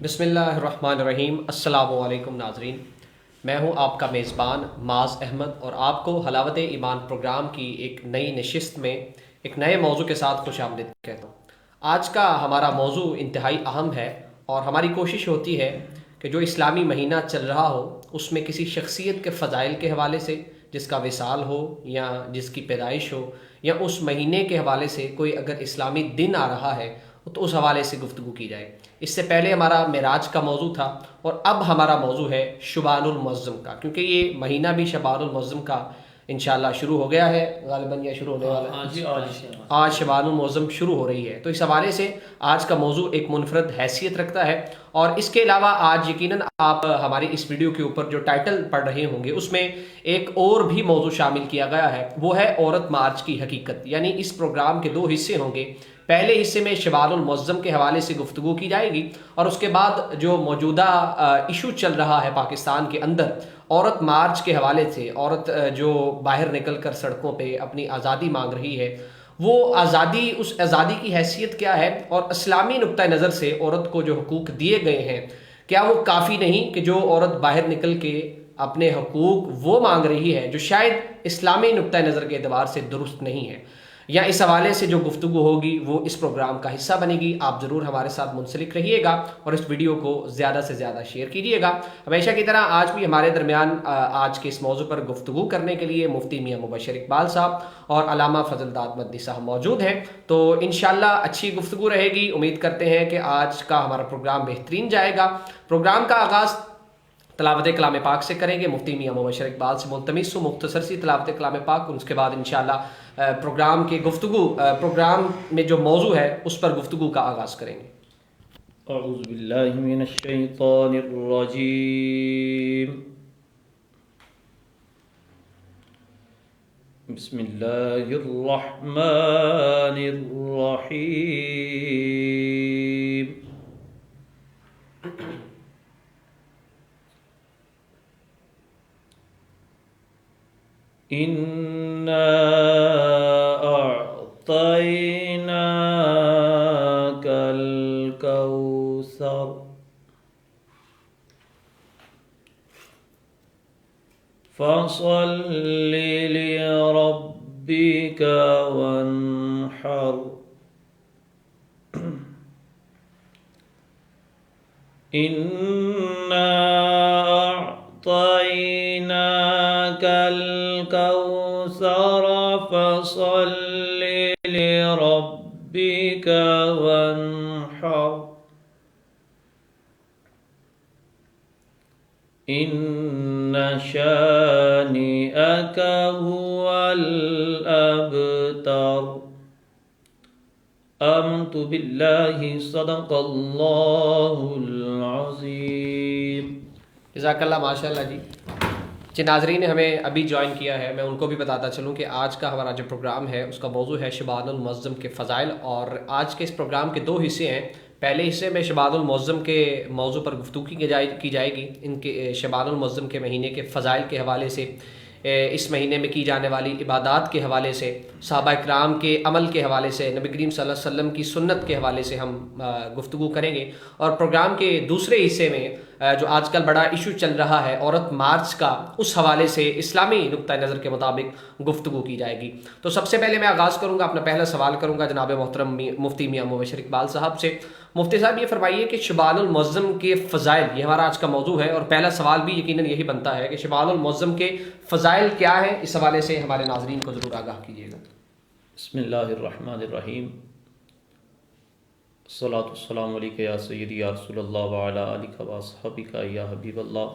بسم اللہ الرحمن الرحیم۔ السلام علیکم ناظرین، میں ہوں آپ کا میزبان معاذ احمد اور آپ کو حلاوت ایمان پروگرام کی ایک نئی نشست میں ایک نئے موضوع کے ساتھ خوش آمدید کہتا ہوں۔ آج کا ہمارا موضوع انتہائی اہم ہے اور ہماری کوشش ہوتی ہے کہ جو اسلامی مہینہ چل رہا ہو اس میں کسی شخصیت کے فضائل کے حوالے سے، جس کا وصال ہو یا جس کی پیدائش ہو، یا اس مہینے کے حوالے سے کوئی اگر اسلامی دن آ رہا ہے تو اس حوالے سے گفتگو کی جائے۔ اس سے پہلے ہمارا معراج کا موضوع تھا اور اب ہمارا موضوع ہے شعبان المعظم کا، کیونکہ یہ مہینہ بھی شعبان المعظم کا انشاءاللہ شروع ہو گیا ہے، غالباً یہ شروع ہونے والا ہے۔ آج شعبان المعظم شروع ہو رہی ہے، تو اس حوالے سے آج کا موضوع ایک منفرد حیثیت رکھتا ہے۔ اور اس کے علاوہ آج یقیناً آپ ہماری اس ویڈیو کے اوپر جو ٹائٹل پڑھ رہے ہوں گے اس میں ایک اور بھی موضوع شامل کیا گیا ہے، وہ ہے عورت مارچ کی حقیقت۔ یعنی اس پروگرام کے دو حصے ہوں گے۔ پہلے حصے میں شعبان المعظم کے حوالے سے گفتگو کی جائے گی اور اس کے بعد جو موجودہ ایشو چل رہا ہے پاکستان کے اندر عورت مارچ کے حوالے سے، عورت جو باہر نکل کر سڑکوں پہ اپنی آزادی مانگ رہی ہے، وہ آزادی، اس آزادی کی حیثیت کیا ہے، اور اسلامی نقطہ نظر سے عورت کو جو حقوق دیے گئے ہیں کیا وہ کافی نہیں کہ جو عورت باہر نکل کے اپنے حقوق وہ مانگ رہی ہے جو شاید اسلامی نقطہ نظر کے اعتبار سے درست نہیں ہے، یا اس حوالے سے جو گفتگو ہوگی وہ اس پروگرام کا حصہ بنے گی۔ آپ ضرور ہمارے ساتھ منسلک رہیے گا اور اس ویڈیو کو زیادہ سے زیادہ شیئر کیجیے گا۔ ہمیشہ کی طرح آج بھی ہمارے درمیان آج کے اس موضوع پر گفتگو کرنے کے لیے مفتی میاں مبشر اقبال صاحب اور علامہ فضل داد مدنی صاحب موجود ہیں، تو انشاءاللہ اچھی گفتگو رہے گی۔ امید کرتے ہیں کہ آج کا ہمارا پروگرام بہترین جائے گا۔ پروگرام کا آغاز تلاوت کلام پاک سے کریں گے، مفتی میاں مبشر اقبال سے ملتمس ہوں مختصر سی تلاوت کلام پاک، اور اس کے بعد انشاءاللہ پروگرام میں جو موضوع ہے اس پر گفتگو کا آغاز کریں گے۔ اعوذ باللہ من الشیطان الرجیم، بسم اللہ الرحمن الرحیم۔ اِنَّا أعطيناك الكوثر فصل لربك وانحر إنا أعطيناك الكوثر فصل لربك وانحر إن شانئك هو الأبتر۔ آمنت باللہ صدق اللہ العظیم۔ جزاک اللہ، ماشاء اللہ جی۔ جن ناظرین نے ہمیں ابھی جوائن کیا ہے میں ان کو بھی بتاتا چلوں کہ آج کا ہمارا جو پروگرام ہے اس کا موضوع ہے شعبان المعظم کے فضائل، اور آج کے اس پروگرام کے دو حصے ہیں۔ پہلے حصے میں شعبان المعظم کے موضوع پر گفتگو کی جائے گی، ان کے شعبان المعظم کے مہینے کے فضائل کے حوالے سے، اس مہینے میں کی جانے والی عبادات کے حوالے سے، صحابہ اکرام کے عمل کے حوالے سے، نبی کریم صلی اللہ علیہ وسلم کی سنت کے حوالے سے ہم گفتگو کریں گے۔ اور پروگرام کے دوسرے حصے میں جو آج کل بڑا ایشو چل رہا ہے عورت مارچ کا، اس حوالے سے اسلامی نقطہ نظر کے مطابق گفتگو کی جائے گی۔ تو سب سے پہلے میں آغاز کروں گا، اپنا پہلا سوال کروں گا جناب محترم مفتی میاں مبشر اقبال صاحب سے۔ مفتی صاحب یہ فرمائیے کہ شعبان المعظم کے فضائل، یہ ہمارا آج کا موضوع ہے، اور پہلا سوال بھی یقیناً یہی بنتا ہے کہ شعبان المعظم کے فضائل کیا ہیں، اس حوالے سے ہمارے ناظرین کو ضرور آگاہ کیجیے گا۔ بسم اللہ الرحمن الرحیم، الصلاۃ والسلام علیک یا سیدی یا رسول اللہ وعلی آلک واصحابک یا حبیب اللہ۔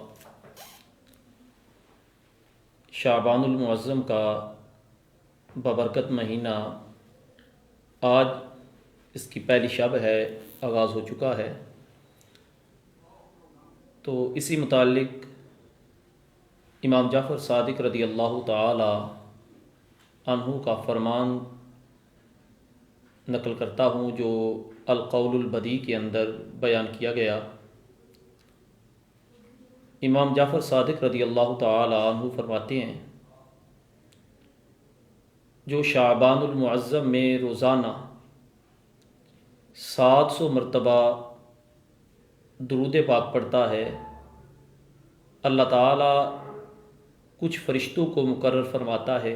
شعبان المعظم کا بابرکت مہینہ آج اس کی پہلی شب ہے، آغاز ہو چکا ہے، تو اسی متعلق امام جعفر صادق رضی اللہ تعالی عنہ کا فرمان نقل کرتا ہوں جو القول البدیع کے اندر بیان کیا گیا۔ امام جعفر صادق رضی اللہ تعالی عنہ فرماتے ہیں، جو شعبان المعظم میں روزانہ 700 مرتبہ درود پاک پڑھتا ہے اللہ تعالیٰ کچھ فرشتوں کو مقرر فرماتا ہے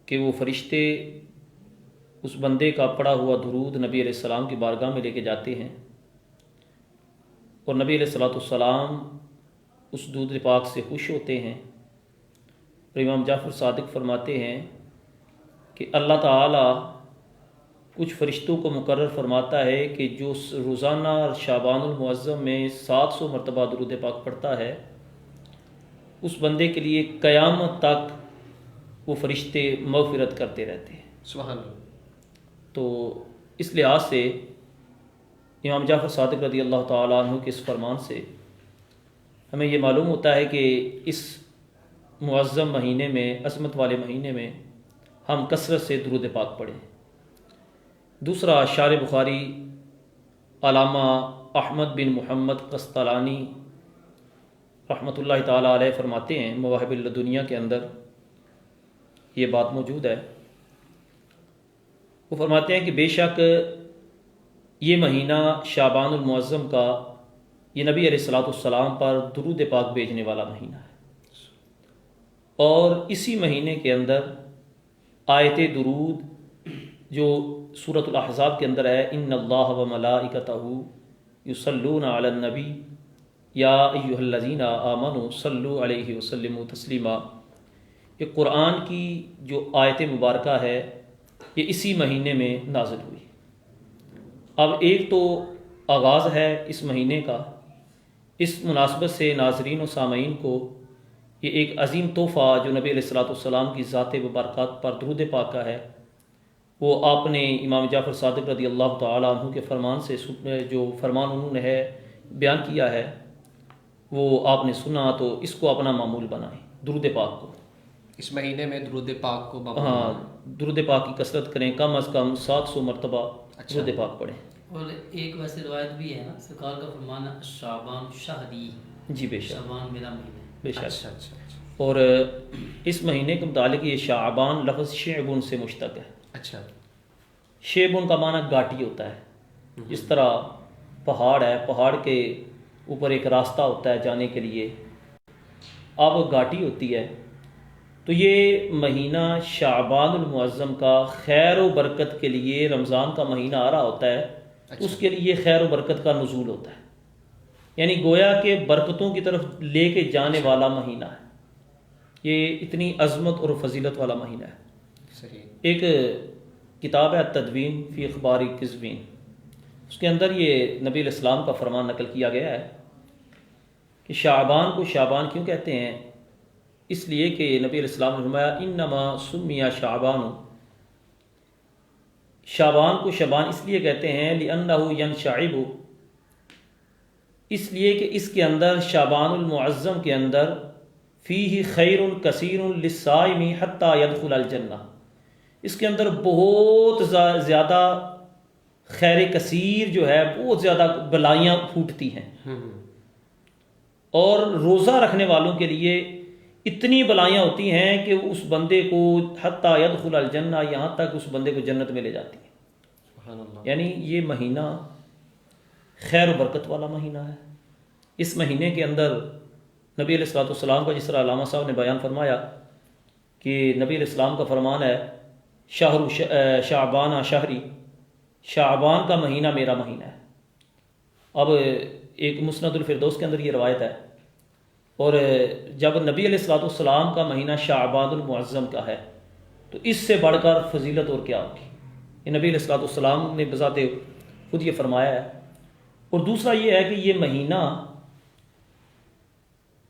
کہ وہ فرشتے اس بندے کا پڑھا ہوا درود نبی علیہ السلام کی بارگاہ میں لے کے جاتے ہیں، اور نبی علیہ السلام اس درود پاک سے خوش ہوتے ہیں۔ اور امام جعفر صادق فرماتے ہیں کہ اللہ تعالیٰ کچھ فرشتوں کو مقرر فرماتا ہے کہ جو روزانہ شعبان المعظم میں 700 مرتبہ درود پاک پڑھتا ہے، اس بندے کے لیے قیامت تک وہ فرشتے مغفرت کرتے رہتے ہیں۔ سبحان اللہ۔ تو اس لحاظ سے امام جعفر صادق رضی اللہ تعالیٰ عنہ کے اس فرمان سے ہمیں یہ معلوم ہوتا ہے کہ اس معظم مہینے میں، عظمت والے مہینے میں ہم کثرت سے درود پاک پڑھیں۔ دوسرا، شارح بخاری علامہ احمد بن محمد قسطلانی رحمۃ اللہ تعالیٰ علیہ فرماتے ہیں، مواہب اللدنیہ کے اندر یہ بات موجود ہے۔ وہ فرماتے ہیں کہ بے شک یہ مہینہ شعبان المعظم کا یہ نبی علیہ السلام پر درود پاک بھیجنے والا مہینہ ہے، اور اسی مہینے کے اندر آیت درود جو سورۃ الاحزاب کے اندر ہے، ان اللہ و ملائکتہ یصلون علی النبی یا ایھا الذین آمنوا صلوا علیہ وسلموا تسلیما، یہ قرآن کی جو آیت مبارکہ ہے یہ اسی مہینے میں نازل ہوئی۔ اب ایک تو آغاز ہے اس مہینے کا، اس مناسبت سے ناظرین و سامعین کو یہ ایک عظیم تحفہ جو نبی علیہ السلام کی ذات مبارکات پر درود پاک کا ہے، وہ آپ نے امام جعفر صادق رضی اللہ تعالیٰ عنہ کے فرمان سے جو فرمان انہوں نے بیان کیا ہے وہ آپ نے سنا، تو اس کو اپنا معمول بنائیں، درود پاک کو اس مہینے میں درود پاک کو ہاں درود پاک کی کثرت کریں، کم از کم 700 مرتبہ درود پاک پڑھیں۔ اور ایک ویسے روایت بھی ہے نا، سرکار کا فرمان ہے شعبان شہری، جی بے شک، شعبان میرا مہینہ، بے شک۔ اچھا اچھا اچھا اور اس مہینے کے متعلق یہ شعبان لفظ شعبن سے مشتق ہے۔ اچھا، شعبن کا معنی گھاٹی ہوتا ہے، جس طرح پہاڑ ہے، پہاڑ کے اوپر ایک راستہ ہوتا ہے جانے کے لیے، اب گھاٹی ہوتی ہے، تو یہ مہینہ شعبان المعظم کا خیر و برکت کے لیے رمضان کا مہینہ آ رہا ہوتا ہے، اس کے لیے خیر و برکت کا نزول ہوتا ہے، یعنی گویا کہ برکتوں کی طرف لے کے جانے والا مہینہ ہے، یہ اتنی عظمت اور فضیلت والا مہینہ ہے۔ صحیح۔ ایک کتاب ہے تدوین فی اخبار قزوین، اس کے اندر یہ نبی علیہ السلام کا فرمان نقل کیا گیا ہے کہ شعبان کو شعبان کیوں کہتے ہیں؟ اس لیے کہ نبی علیہ السلام نے فرمایا انما سمی شعبان، شعبان کو شعبان اس لیے کہتے ہیں لأنہ ینشعب، اس لیے کہ اس کے اندر شعبان المعظم کے اندر فیہ خیر کثیر للصائم حتی یدخل الجنہ، اس کے اندر بہت زیادہ خیر کثیر جو ہے، بہت زیادہ بلائیاں پھوٹتی ہیں، اور روزہ رکھنے والوں کے لیے اتنی بلائیاں ہوتی ہیں کہ اس بندے کو حتی یدخل الجنہ، یہاں تک اس بندے کو جنت میں لے جاتی ہے۔ سبحان اللہ۔ یعنی یہ مہینہ خیر و برکت والا مہینہ ہے۔ اس مہینے کے اندر نبی علیہ السلام کا، جس طرح علامہ صاحب نے بیان فرمایا کہ نبی علیہ السلام کا فرمان ہے شہر شعبان شہری، شعبان کا مہینہ میرا مہینہ ہے۔ اب ایک مسند الفردوس کے اندر یہ روایت ہے، اور جب نبی علیہ السلام کا مہینہ شعبان المعظم کا ہے تو اس سے بڑھ کر فضیلت اور کیا ہوگی؟ یہ نبی علیہ السلام نے بذات خود یہ فرمایا ہے۔ اور دوسرا یہ ہے کہ یہ مہینہ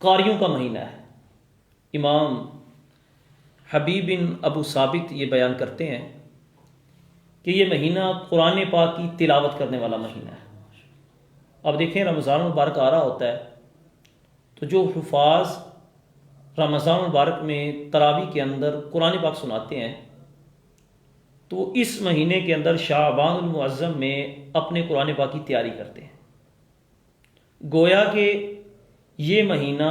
قاریوں کا مہینہ ہے۔ امام حبیب بن ابو ثابت یہ بیان کرتے ہیں کہ یہ مہینہ قرآن پاک کی تلاوت کرنے والا مہینہ ہے۔ اب دیکھیں رمضان المبارک آ رہا ہوتا ہے تو جو حفاظ رمضان المبارک میں تراویح کے اندر قرآن پاک سناتے ہیں تو وہ اس مہینے کے اندر شعبان المعظم میں اپنے قرآن پاک کی تیاری کرتے ہیں، گویا کہ یہ مہینہ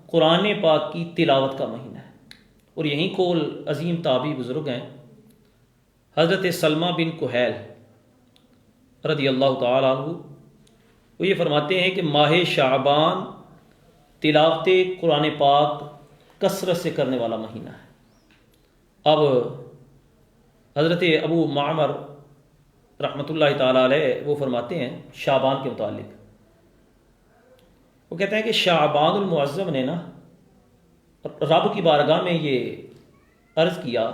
قرآن پاک کی تلاوت کا مہینہ ہے۔ اور یہیں قول عظیم تابعی بزرگ ہیں حضرت سلمہ بن کہیل رضی اللہ تعالیٰ عنہ، وہ یہ فرماتے ہیں کہ ماہ شعبان تلاوت قرآن پاک کثرت سے کرنے والا مہینہ ہے۔ اب حضرت ابو معمر رحمۃ اللہ تعالیٰ علیہ وہ فرماتے ہیں شعبان کے متعلق، وہ کہتے ہیں کہ شعبان المعظم نے نا رب کی بارگاہ میں یہ عرض کیا،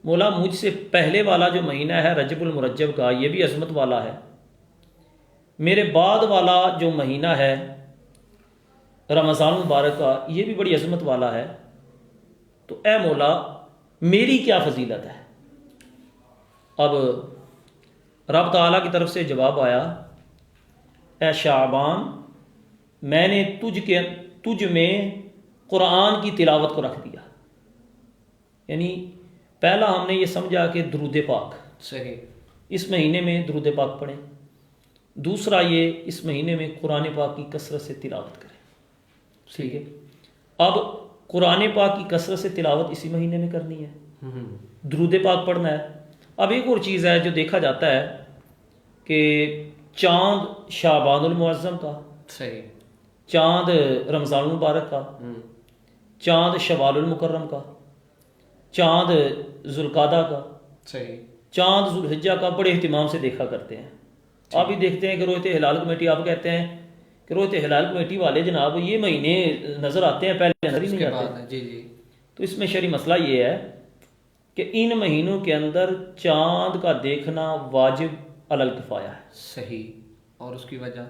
مولا مجھ سے پہلے والا جو مہینہ ہے رجب المرجب کا یہ بھی عظمت والا ہے، میرے بعد والا جو مہینہ ہے رمضان المبارک کا یہ بھی بڑی عظمت والا ہے، تو اے مولا میری کیا فضیلت ہے؟ اب رب تعالیٰ کی طرف سے جواب آیا، اے شعبان میں نے تجھ میں قرآن کی تلاوت کو رکھ دیا۔ یعنی پہلا ہم نے یہ سمجھا کہ درود پاک، صحیح، اس مہینے میں درود پاک پڑھیں، دوسرا یہ اس مہینے میں قرآن پاک کی کثرت سے تلاوت کریں، ٹھیک ہے۔ اب قرآن پاک کی کثرت سے تلاوت اسی مہینے میں کرنی ہے، درود پاک پڑھنا ہے۔ اب ایک اور چیز ہے جو دیکھا جاتا ہے کہ چاند شعبان المعظم کا، صحیح، چاند رمضان المبارک کا، چاند شوال المکرم کا، چاند ذوالقعدہ کا، صحیح، چاند ذوالحجہ کا بڑے اہتمام سے دیکھا کرتے ہیں۔ آپ بھی دیکھتے ہیں کہ رویت ہلال کمیٹی، آپ کہتے ہیں کہ رویت ہلال کمیٹی والے جناب یہ مہینے نظر آتے ہیں، پہلے نظر ہی نہیں آتے۔ جی جی، تو اس میں شرعی مسئلہ یہ ہے کہ ان مہینوں کے اندر چاند کا دیکھنا واجب علی الکفایہ ہے۔ صحیح، اور اس کی وجہ؟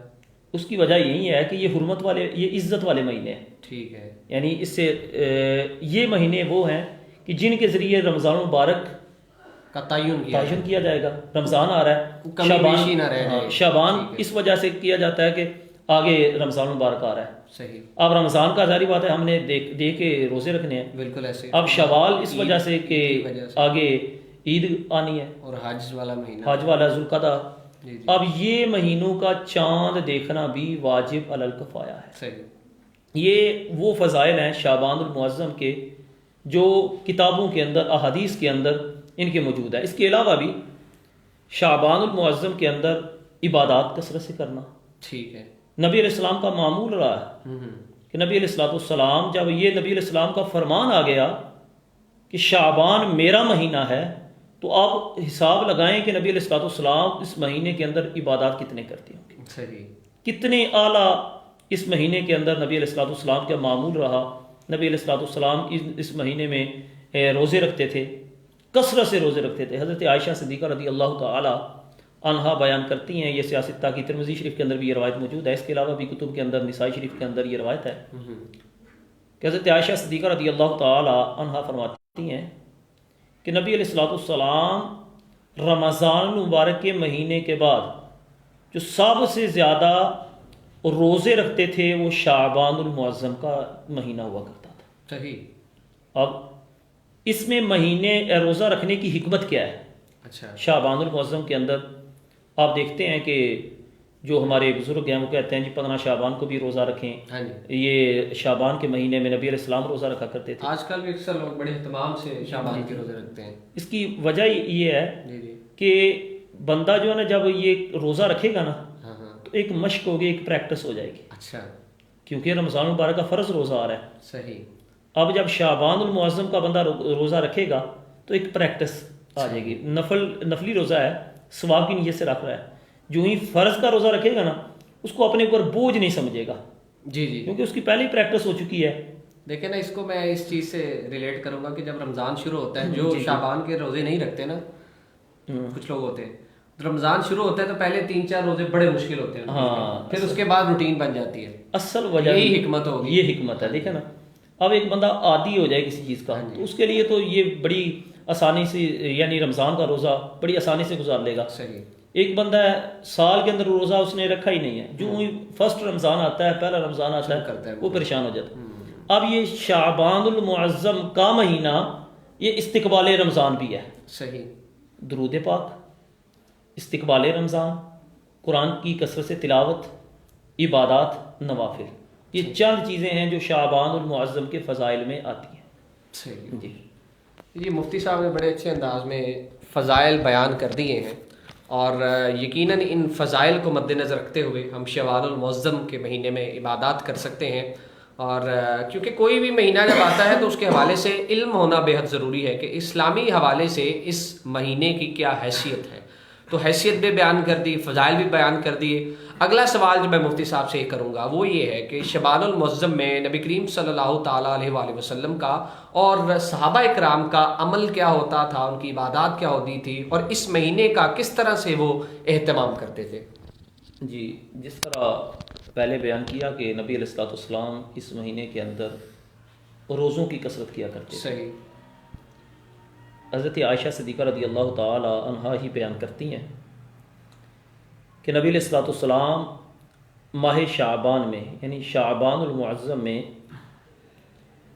اس کی وجہ یہی ہے کہ یہ حرمت والے، یہ عزت والے مہینے ہیں، ٹھیک ہے، یعنی اس سے یہ مہینے وہ ہیں کہ جن کے ذریعے رمضان مبارک کا تعین کیا جائے گا۔ رمضان آ رہا ہے، کمی بیشی نہ رہ جائے، شعبان اس وجہ سے کیا جاتا ہے کہ آگے رمضان مبارک آ رہا ہے۔ صحیح، اب رمضان کا ظاہری بات ہے ہم نے دیکھ کے روزے رکھنے ہیں، بالکل ایسے۔ اب شوال اس وجہ سے کہ آگے عید آنی ہے، اور حج والا مہینہ، حج والا ذوالقعدہ۔ جی جی، اب یہ مہینوں کا چاند دیکھنا بھی واجب علی الکفایہ ہے۔ صحیح، یہ وہ فضائل ہیں شعبان المعظم کے جو کتابوں کے اندر، احادیث کے اندر ان کے موجود ہے۔ اس کے علاوہ بھی شعبان المعظم کے اندر عبادات کثرت سے کرنا، ٹھیک ہے، نبی علیہ السلام کا معمول رہا ہے کہ نبی علیہ السلام جب یہ نبی علیہ السلام کا فرمان آ گیا کہ شعبان میرا مہینہ ہے، تو آپ حساب لگائیں کہ نبی علیہ السلام اس مہینے کے اندر عبادات کتنے کرتے ہوں گے، صحیح، کتنے اعلیٰ اس مہینے کے اندر نبی علیہ السلام کا معمول رہا۔ نبی علیہ السلام اس مہینے میں روزے رکھتے تھے، کثرت سے روزے رکھتے تھے۔ حضرت عائشہ صدیقہ رضی اللہ تعالی عنہا بیان کرتی ہیں، یہ سیاستہ کی ترمذی شریف کے اندر بھی یہ روایت موجود ہے، اس کے علاوہ بھی کتب کے اندر نسائی شریف کے اندر یہ روایت ہے کہ حضرت عائشہ صدیقہ رضی اللہ تعالی عنہا فرماتی ہیں کہ نبی علیہ السلام رمضان المبارک کے مہینے کے بعد جو سب سے زیادہ روزے رکھتے تھے وہ شعبان المعظم کا مہینہ ہوا کرتا تھا۔ صحیح، اب اس میں مہینے روزہ رکھنے کی حکمت کیا ہے؟ اچھا، شعبان المعظم کے اندر آپ دیکھتے ہیں کہ جو ہمارے بزرگ ہیں وہ کہتے ہیں جی 15 شعبان کو بھی روزہ رکھیں۔ ہاں جی، یہ شعبان کے مہینے میں نبی علیہ السلام روزہ رکھا کرتے تھے۔ آج کل بھی اکثر لوگ بڑے اہتمام سے شعبان کے روزے رکھتے ہیں۔ اس کی وجہ یہ ہے جی جی، کہ بندہ جو ہے نا جب یہ روزہ رکھے گا نا ہاں ہاں، تو ایک مشق ہوگی، ایک پریکٹس ہو جائے گی، اچھا، کیونکہ رمضان المبارک کا فرض روزہ آ رہا ہے۔ صحیح، اب جب شعبان المعظم کا بندہ روزہ رکھے گا تو ایک پریکٹس آ جائے گی، نفلی روزہ ہے، ثواب کی نیت سے رکھ رہا ہے، جو ہی فرض کا روزہ رکھے گا نا اس کو اپنے اوپر بوجھ نہیں سمجھے گا، جی جی، کیونکہ اس کی پہلی پریکٹس ہو چکی ہے۔ دیکھیں نا، اس کو میں اس چیز سے ریلیٹ کروں گا کہ جب رمضان شروع ہوتا ہے، جو شعبان کے روزے نہیں رکھتے نا، کچھ لوگ ہوتے ہیں، رمضان شروع ہوتا ہے تو پہلے 3-4 روزے بڑے مشکل ہوتے ہیں، ہاں، پھر اس کے بعد روٹین بن جاتی ہے۔ اصل وجہ یہی حکمت ہوگی، یہ حکمت ہے۔ دیکھیں نا، اب ایک بندہ عادی ہو جائے کسی چیز کا تو اس کے لیے تو یہ بڑی آسانی سے، یعنی رمضان کا روزہ بڑی آسانی سے گزار لے گا۔ صحیح، ایک بندہ ہے سال کے اندر روزہ اس نے رکھا ہی نہیں ہے، جو ہی فرسٹ رمضان آتا ہے، پہلا رمضان آتا ہے، وہ پریشان ہو جاتا ہے۔ اب یہ شعبان المعظم کا مہینہ یہ استقبال رمضان بھی ہے، صحیح، درود پاک، استقبال رمضان، قرآن کی کثرت سے تلاوت، عبادات، نوافل، یہ چند چیزیں ہیں جو شعبان المعظم کے فضائل میں آتی ہیں۔ صحیح جی جی، مفتی صاحب نے بڑے اچھے انداز میں فضائل بیان کر دیے ہیں، اور یقیناً ان فضائل کو مد نظر رکھتے ہوئے ہم شوال المعظم کے مہینے میں عبادات کر سکتے ہیں. اور کیونکہ کوئی بھی مہینہ جب آتا ہے تو اس کے حوالے سے علم ہونا بے حد ضروری ہے کہ اسلامی حوالے سے اس مہینے کی کیا حیثیت ہے. تو حیثیت بھی بیان کر دی، فضائل بھی بیان کر دیے. اگلا سوال جو میں مفتی صاحب سے کروں گا وہ یہ ہے کہ شعبان المعظم میں نبی کریم صلی اللہ تعالیٰ علیہ وآلہ وسلم کا اور صحابہ اکرام کا عمل کیا ہوتا تھا، ان کی عبادات کیا ہوتی تھی، اور اس مہینے کا کس طرح سے وہ اہتمام کرتے تھے. جی، جس طرح پہلے بیان کیا کہ نبی علیہ الصلوۃ والسلام اس مہینے کے اندر روزوں کی کثرت کیا کرتے تھے. صحیح. حضرت عائشہ صدیقہ رضی اللہ تعالی عنہا ہی بیان کرتی ہیں کہ نبی علیہ الصلوۃ والسلام ماہ شعبان میں یعنی شعبان المعظم میں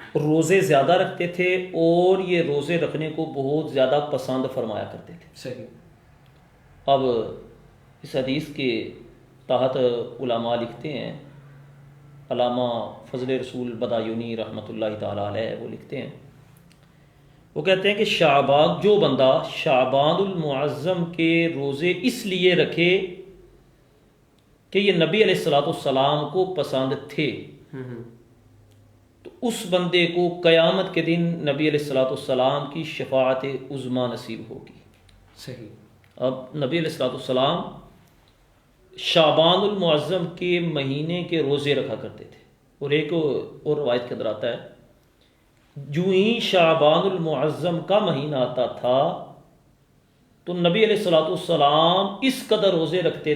روزے زیادہ رکھتے تھے اور یہ روزے رکھنے کو بہت زیادہ پسند فرمایا کرتے تھے. صحیح. اب اس حدیث کے تحت علماء لکھتے ہیں، علامہ فضل رسول بدایونی رحمۃ اللہ تعالیٰ علیہ وہ لکھتے ہیں، وہ کہتے ہیں کہ شعبان، جو بندہ شعبان المعظم کے روزے اس لیے رکھے کہ یہ نبی علیہ الصلوۃ والسلام کو پسند تھے، تو اس بندے کو قیامت کے دن نبی علیہ الصلوۃ والسلام کی شفاعت عظمیٰ نصیب ہوگی. صحیح. اب نبی علیہ الصلوۃ والسلام شعبان المعظم کے مہینے کے روزے رکھا کرتے تھے، اور ایک اور روایت کے اندر آتا ہے جو ہی شعبان المعظم کا مہینہ آتا تھا تو نبی علیہ الصلوۃ والسلام اس قدر روزے رکھتے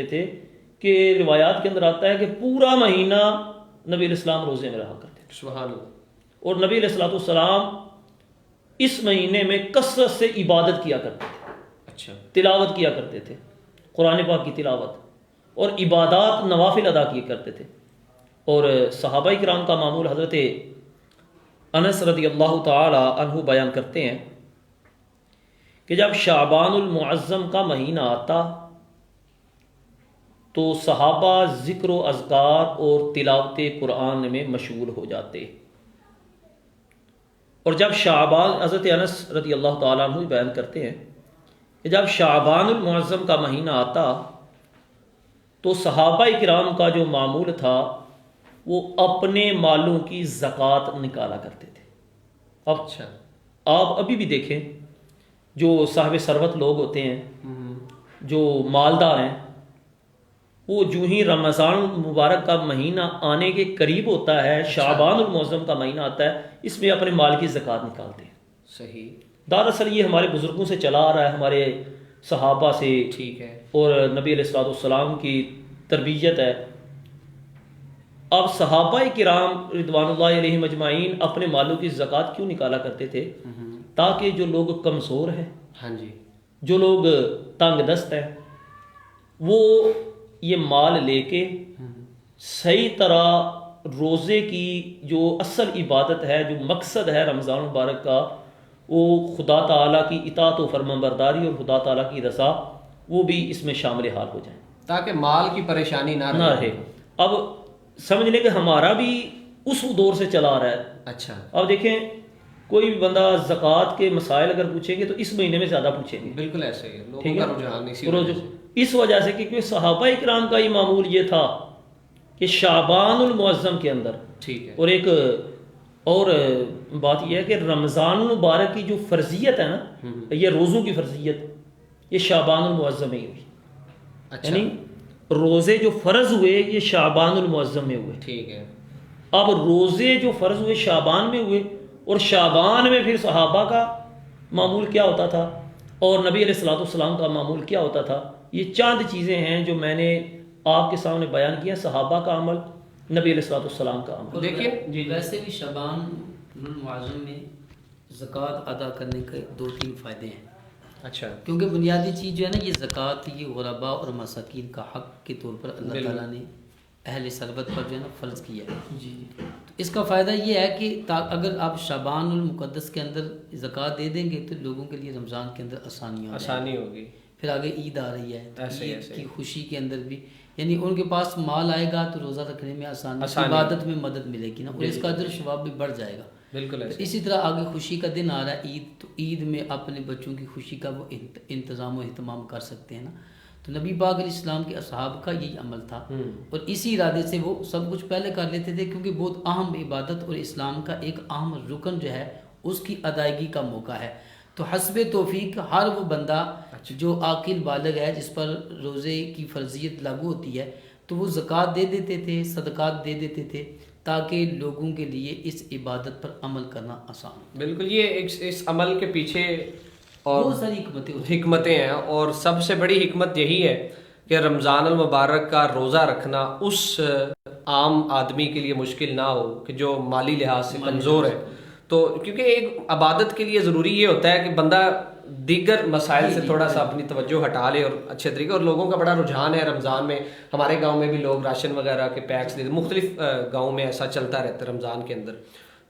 تھے کہ روایات کے اندر آتا ہے کہ پورا مہینہ نبی علیہ السلام روزے میں رہا کرتے تھے. سبحان اللہ. اور نبی علیہ الصلوۃ والسلام اس مہینے میں کثرت سے عبادت کیا کرتے تھے. اچھا. تلاوت کیا کرتے تھے، قرآن پاک کی تلاوت اور عبادات نوافل ادا کیا کرتے تھے. اور صحابہ کرام کا معمول حضرت انس رضی اللہ تعالی عنہ بیان کرتے ہیں کہ جب شعبان المعظم کا مہینہ آتا تو صحابہ ذکر و اذکار اور تلاوت قرآن میں مشغول ہو جاتے. اور جب شعبان، حضرت انس رضی اللہ تعالیٰ عنہ بیان کرتے ہیں کہ جب شعبان المعظم کا مہینہ آتا تو صحابہ کرام کا جو معمول تھا وہ اپنے مالوں کی زکوٰۃ نکالا کرتے تھے. اب اچھا. آپ ابھی بھی دیکھیں جو صاحب ثروت لوگ ہوتے ہیں، جو مالدار ہیں، وہ جو ہی رمضان مبارک کا مہینہ آنے کے قریب ہوتا ہے، شعبان المعظم کا مہینہ آتا ہے، اس میں اپنے مال کی زکوٰۃ نکالتے ہیں. صحیح. دراصل یہ ہمارے بزرگوں سے چلا آ رہا ہے، ہمارے صحابہ سے، ٹھیک ہے، اور نبی علیہ الصلوۃ والسلام کی تربیت ہے. اب صحابہ کرام رضوان اللہ علیہم اجمعین اپنے مالوں کی زکوٰۃ کیوں نکالا کرتے تھے؟ تاکہ جو لوگ کمزور ہیں، ہاں جی، جو لوگ تنگ دست ہیں، وہ یہ مال لے کے صحیح طرح روزے کی جو اصل عبادت ہے، جو مقصد ہے رمضان مبارک کا، وہ خدا تعالیٰ کی اطاعت و فرمانبرداری اور خدا تعالیٰ کی رضا، وہ بھی اس میں شامل حال ہو جائیں تاکہ مال کی پریشانی نہ رہے. اب سمجھ لیں کہ ہمارا بھی اس دور سے چلا آ رہا ہے. اچھا. اب دیکھیں کوئی بھی بندہ زکوٰۃ کے مسائل اگر پوچھیں گے تو اس مہینے میں زیادہ پوچھیں گے. بالکل ایسے ہی ہے، لوگوں ٹھیک کا ہے، رجحان اس وجہ سے کہ صحابہ کرام کا یہ معمول یہ تھا کہ شعبان المعظم کے اندر، ٹھیک ہے، اور ایک اور بات یہ ہے کہ رمضان المبارک کی جو فرضیت ہے نا، یہ روزوں کی فرضیت، یہ شعبان المعظم میں ہی ہوئی. اچھا، یعنی روزے جو فرض ہوئے یہ شعبان المعظم میں ہوئے. ٹھیک ہے. اب روزے جو فرض ہوئے شعبان میں ہوئے، اور شعبان میں پھر صحابہ کا معمول کیا ہوتا تھا اور نبی علیہ الصلوۃ والسلام کا معمول کیا ہوتا تھا. یہ چند چیزیں ہیں جو میں نے آپ کے سامنے بیان کیا، صحابہ کا عمل، نبی علیہ الصلوۃ والسلام کا عمل. دیکھیے ویسے بھی شعبان المعظم میں زکوٰۃ ادا کرنے کے 2-3 فائدے ہیں. اچھا، کیونکہ بنیادی چیز جو ہے نا، یہ زکوٰۃ یہ غربا اور مساکین کا حق کے طور پر اللہ تعالیٰ نے اہل ثروت پر جو ہے نا فرض کیا ہے. جی، اس کا فائدہ یہ ہے کہ اگر آپ شعبان المقدس کے اندر زکوٰۃ دے دیں گے تو لوگوں کے لیے رمضان کے اندر آسانی ہوگی. پھر آگے عید آ رہی ہے، ایسے عید کی خوشی کے اندر بھی یعنی ان کے پاس مال آئے گا تو روزہ رکھنے میں آسانی، عبادت میں مدد ملے گی نا، اور اس کا اجر و ثواب بھی بڑھ جائے گا. بالکل ایسے. اسی طرح آگے خوشی کا دن آ رہا ہے عید، تو عید میں اپنے بچوں کی خوشی کا وہ انتظام و اہتمام کر سکتے ہیں نا. تو نبی پاک علیہ السلام کے اصحاب کا یہی عمل تھا، اور اسی ارادے سے وہ سب کچھ پہلے کر لیتے تھے، کیونکہ بہت اہم عبادت اور اسلام کا ایک اہم رکن جو ہے اس کی ادائیگی کا موقع ہے. تو حسب توفیق ہر وہ بندہ جو عاقل بالغ ہے جس پر روزے کی فرضیت لاگو ہوتی ہے، تو وہ زکوٰۃ دے دیتے تھے، صدقات دے دیتے تھے، تاکہ لوگوں کے لیے اس عبادت پر عمل کرنا آسان ہو. بالکل، یہ اس عمل کے پیچھے اور بہت ساری حکمتیں ہیں، اور سب سے بڑی حکمت یہی ہے کہ رمضان المبارک کا روزہ رکھنا اس عام آدمی کے لیے مشکل نہ ہو کہ جو مالی لحاظ سے کمزور ہے. تو کیونکہ ایک عبادت کے لیے ضروری یہ ہوتا ہے کہ بندہ دیگر مسائل سے تھوڑا سا اپنی توجہ ہٹا لے اور اچھے طریقے. اور لوگوں کا بڑا رجحان ہے رمضان میں، ہمارے گاؤں میں بھی لوگ راشن وغیرہ کے پیکس دیتے، مختلف گاؤں میں ایسا چلتا رہتا ہے رمضان کے اندر.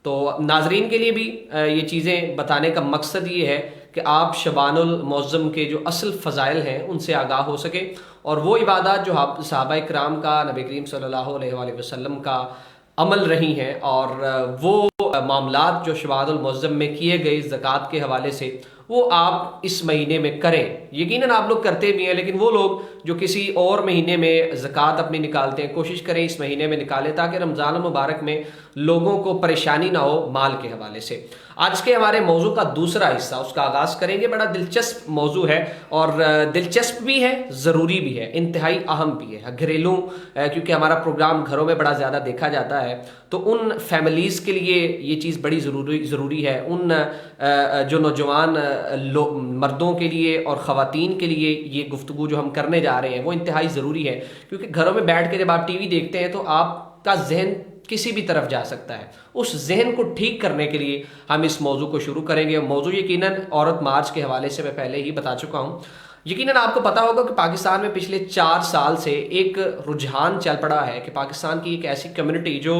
تو ناظرین کے لیے بھی یہ چیزیں بتانے کا مقصد یہ ہے کہ آپ شبان المعظم کے جو اصل فضائل ہیں ان سے آگاہ ہو سکے، اور وہ عبادات جو صحابہ کرام کا، نبی کریم صلی اللہ علیہ وآلہ وسلم کا عمل رہی ہیں، اور وہ معاملات جو شبان المعظم میں کیے گئے زکوٰۃ کے حوالے سے، وہ آپ اس مہینے میں کریں. یقیناً آپ لوگ کرتے بھی ہیں، لیکن وہ لوگ جو کسی اور مہینے میں زکوٰۃ اپنی نکالتے ہیں، کوشش کریں اس مہینے میں نکالیں تاکہ رمضان المبارک میں لوگوں کو پریشانی نہ ہو مال کے حوالے سے. آج کے ہمارے موضوع کا دوسرا حصہ، اس کا آغاز کریں گے. بڑا دلچسپ موضوع ہے، اور دلچسپ بھی ہے، ضروری بھی ہے، انتہائی اہم بھی ہے. گھریلو، کیونکہ ہمارا پروگرام گھروں میں بڑا زیادہ دیکھا جاتا ہے، تو ان فیملیز کے لیے یہ چیز بڑی ضروری ہے. ان جو نوجوان مردوں کے لیے اور خواتین کے لیے یہ گفتگو جو ہم کرنے جا رہے ہیں وہ انتہائی ضروری ہے، کیونکہ گھروں میں بیٹھ کے جب آپ ٹی وی دیکھتے ہیں تو آپ کا ذہن کسی بھی طرف جا سکتا ہے. اس ذہن کو ٹھیک کرنے کے لیے ہم اس موضوع کو شروع کریں گے. موضوع یقیناً عورت مارچ کے حوالے سے میں پہلے ہی بتا چکا ہوں. یقیناً آپ کو پتا ہوگا کہ پاکستان میں پچھلے 4 سال سے ایک رجحان چل پڑا ہے کہ پاکستان کی ایک ایسی کمیونٹی جو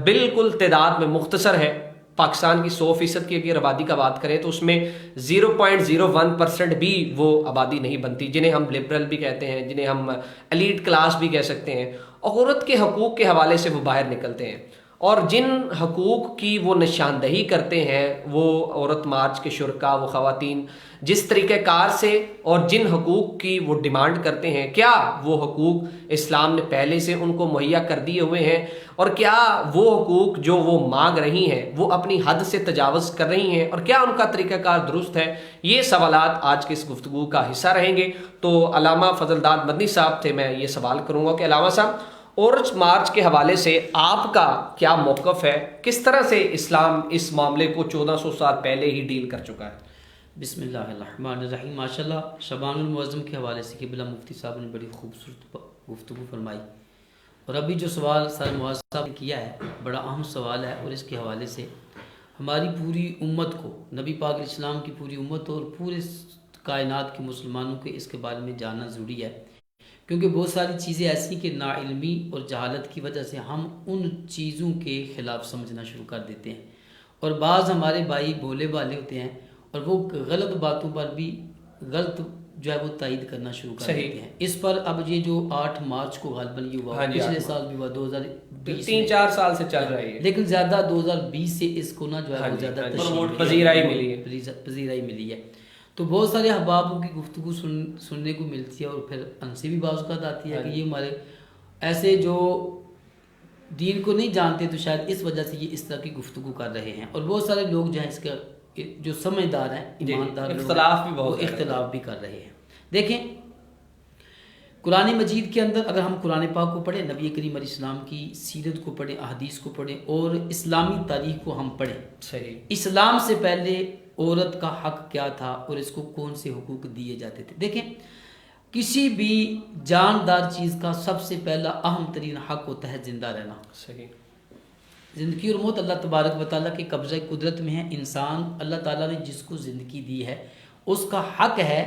بالکل تعداد میں مختصر ہے. پاکستان کی 100% کی اگر آبادی کا بات کریں تو اس میں 0.01% بھی وہ آبادی نہیں بنتی، جنہیں ہم لبرل بھی کہتے ہیں، جنہیں ہم ایلیٹ کلاس بھی کہہ سکتے ہیں. عورت کے حقوق کے حوالے سے وہ باہر نکلتے ہیں، اور جن حقوق کی وہ نشاندہی کرتے ہیں وہ عورت مارچ کے شرکا، وہ خواتین جس طریقہ کار سے اور جن حقوق کی وہ ڈیمانڈ کرتے ہیں، کیا وہ حقوق اسلام نے پہلے سے ان کو مہیا کر دیے ہوئے ہیں، اور کیا وہ حقوق جو وہ مانگ رہی ہیں وہ اپنی حد سے تجاوز کر رہی ہیں، اور کیا ان کا طریقہ کار درست ہے. یہ سوالات آج کے اس گفتگو کا حصہ رہیں گے. تو علامہ فضل داد مدنی صاحب تھے، میں یہ سوال کروں گا کہ علامہ صاحب، عورت مارچ کے حوالے سے آپ کا کیا موقف ہے؟ کس طرح سے اسلام اس معاملے کو 1400 سال پہلے ہی ڈیل کر چکا ہے؟ بسم اللہ الرحمن الرحیم. ماشاء اللہ، شبان المعظم کے حوالے سے قبلہ مفتی صاحب نے بڑی خوبصورت گفتگو فرمائی، اور ابھی جو سوال سر معاذ صاحب نے کیا ہے بڑا اہم سوال ہے، اور اس کے حوالے سے ہماری پوری امت کو، نبی پاک علیہ السلام کی پوری امت اور پورے کائنات کے مسلمانوں کے اس کے بارے میں جاننا ضروری ہے. کیونکہ بہت ساری چیزیں ایسی کہ ناعلمی اور جہالت کی وجہ سے ہم ان چیزوں کے خلاف سمجھنا شروع کر دیتے ہیں، اور بعض ہمارے بھائی بولے والے ہوتے ہیں اور وہ غلط باتوں پر بھی غلط جو ہے وہ تائید کرنا شروع کر دیتے ہیں. اس پر اب یہ جو 8 مارچ کو غالباً یہ ہوا، پچھلے سال بھی ہوا 2020 3-4 سال سے چل رہی ہے، لیکن زیادہ 2020 سے اس کو جو ہے وہ زیادہ پذیرائی ملی ہے. تو بہت سارے احبابوں کی گفتگو سننے کو ملتی ہے، اور پھر ان سے بھی بعض اوقات آتی ہے کہ یہ ہمارے ایسے جو دین کو نہیں جانتے تو شاید اس وجہ سے یہ اس طرح کی گفتگو کر رہے ہیں. اور بہت سارے لوگ جو ہیں اس کا جو سمجھدار ہیں، ایماندار لوگ، اختلاف بھی کر رہے ہیں. دیکھیں، قرآن مجید کے اندر اگر ہم قرآن پاک کو پڑھیں، نبی کریم علیہ السلام کی سیرت کو پڑھیں، احادیث کو پڑھیں، اور اسلامی تاریخ کو ہم پڑھیں، اسلام سے پہلے عورت کا حق کیا تھا اور اس کو کون سے حقوق دیے جاتے تھے. دیکھیں، کسی بھی جاندار چیز کا سب سے پہلا اہم ترین حق ہوتا ہے زندہ رہنا. زندگی اور موت اللہ تبارک و تعالیٰ کے قبضہ قدرت میں ہے. انسان، اللہ تعالیٰ نے جس کو زندگی دی ہے اس کا حق ہے